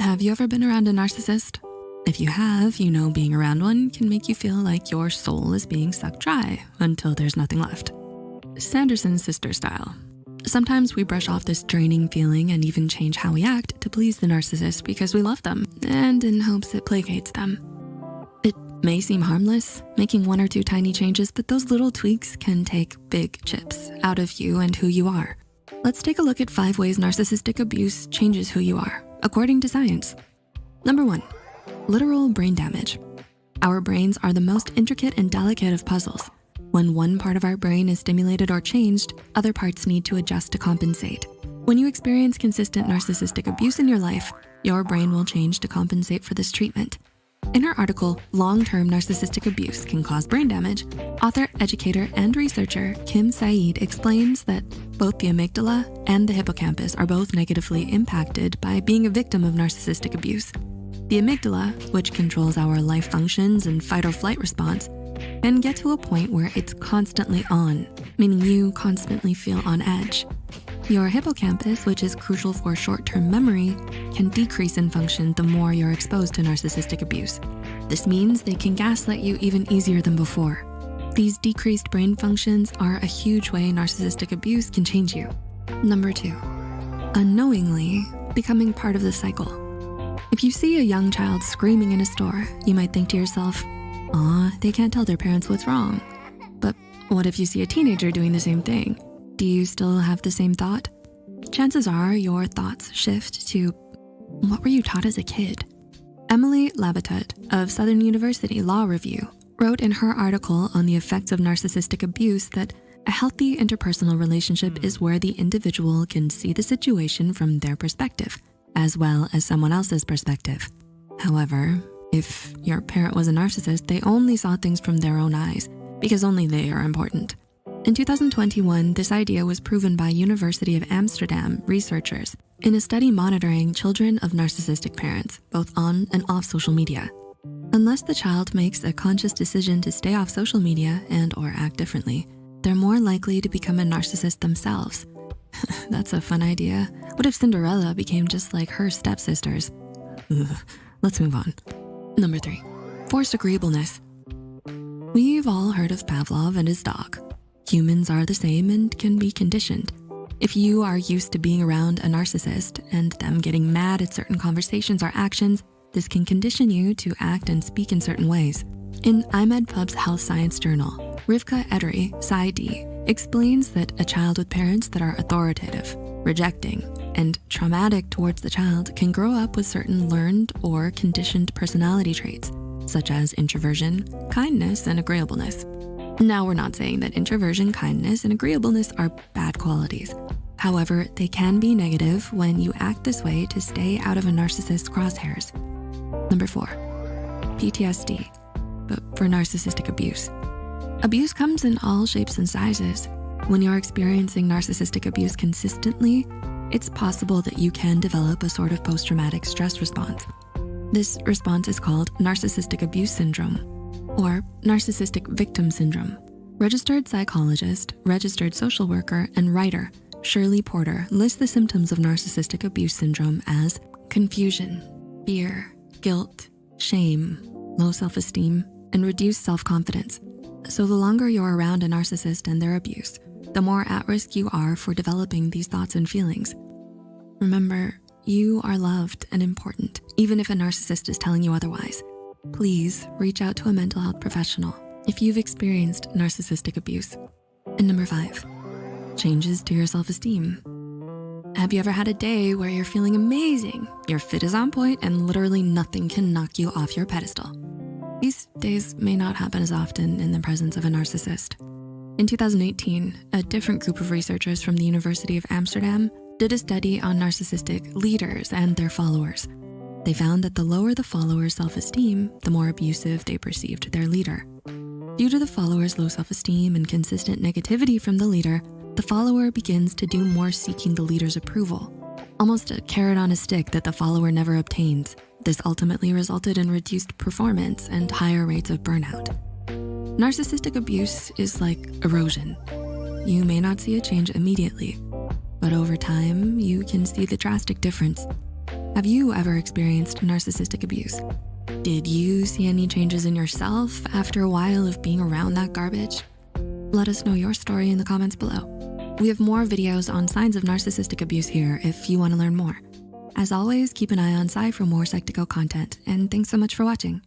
Have you ever been around a narcissist? If you have, you know being around one can make you feel like your soul is being sucked dry until there's nothing left. Sanderson's sister style. Sometimes we brush off this draining feeling and even change how we act to please the narcissist because we love them and in hopes it placates them. It may seem harmless, making one or two tiny changes, but those little tweaks can take big chips out of you and who you are. Let's take a look at 5 ways narcissistic abuse changes who you are, according to science. Number 1, literal brain damage. Our brains are the most intricate and delicate of puzzles. When one part of our brain is stimulated or changed, other parts need to adjust to compensate. When you experience consistent narcissistic abuse in your life, your brain will change to compensate for this treatment. In her article, Long-Term Narcissistic Abuse Can Cause Brain Damage, author, educator, and researcher Kim Saeed explains that both the amygdala and the hippocampus are both negatively impacted by being a victim of narcissistic abuse. The amygdala, which controls our life functions and fight or flight response, can get to a point where it's constantly on, meaning you constantly feel on edge. Your hippocampus, which is crucial for short-term memory, can decrease in function the more you're exposed to narcissistic abuse. This means they can gaslight you even easier than before. These decreased brain functions are a huge way narcissistic abuse can change you. Number 2, unknowingly becoming part of the cycle. If you see a young child screaming in a store, you might think to yourself, "Aw, they can't tell their parents what's wrong." But what if you see a teenager doing the same thing? Do you still have the same thought? Chances are your thoughts shift to, what were you taught as a kid? Emily Labatut of Southern University Law Review wrote in her article on the effects of narcissistic abuse that a healthy interpersonal relationship is where the individual can see the situation from their perspective, as well as someone else's perspective. However, if your parent was a narcissist, they only saw things from their own eyes because only they are important. In 2021, this idea was proven by University of Amsterdam researchers in a study monitoring children of narcissistic parents, both on and off social media. Unless the child makes a conscious decision to stay off social media and or act differently, they're more likely to become a narcissist themselves. That's a fun idea. What if Cinderella became just like her stepsisters? Ugh. Let's move on. Number 3, forced agreeableness. We've all heard of Pavlov and his dog. Humans are the same and can be conditioned. If you are used to being around a narcissist and them getting mad at certain conversations or actions, this can condition you to act and speak in certain ways. In IMEdPub's Health Science Journal, Rivka Edery, PsyD, explains that a child with parents that are authoritative, rejecting, and traumatic towards the child can grow up with certain learned or conditioned personality traits, such as introversion, kindness, and agreeableness. Now, we're not saying that introversion, kindness, and agreeableness are bad qualities. However, they can be negative when you act this way to stay out of a narcissist's crosshairs. Number 4, PTSD, but for narcissistic abuse. Abuse comes in all shapes and sizes. When you're experiencing narcissistic abuse consistently, it's possible that you can develop a sort of post-traumatic stress response. This response is called narcissistic abuse syndrome, or narcissistic victim syndrome. Registered psychologist, registered social worker, and writer Shirley Porter lists the symptoms of narcissistic abuse syndrome as confusion, fear, guilt, shame, low self-esteem, and reduced self-confidence. So the longer you're around a narcissist and their abuse, the more at risk you are for developing these thoughts and feelings. Remember, you are loved and important, even if a narcissist is telling you otherwise. Please reach out to a mental health professional if you've experienced narcissistic abuse. And number 5, changes to your self-esteem. Have you ever had a day where you're feeling amazing, your fit is on point, and literally nothing can knock you off your pedestal? These days may not happen as often in the presence of a narcissist. In 2018, a different group of researchers from the University of Amsterdam did a study on narcissistic leaders and their followers. They found that the lower the follower's self-esteem, the more abusive they perceived their leader. Due to the follower's low self-esteem and consistent negativity from the leader, the follower begins to do more seeking the leader's approval, almost a carrot on a stick that the follower never obtains. This ultimately resulted in reduced performance and higher rates of burnout. Narcissistic abuse is like erosion. You may not see a change immediately, but over time, you can see the drastic difference. Have you ever experienced narcissistic abuse? Did you see any changes in yourself after a while of being around that garbage? Let us know your story in the comments below. We have more videos on signs of narcissistic abuse here if you want to learn more. As always, keep an eye on Psy for more Psych2Go content, and thanks so much for watching.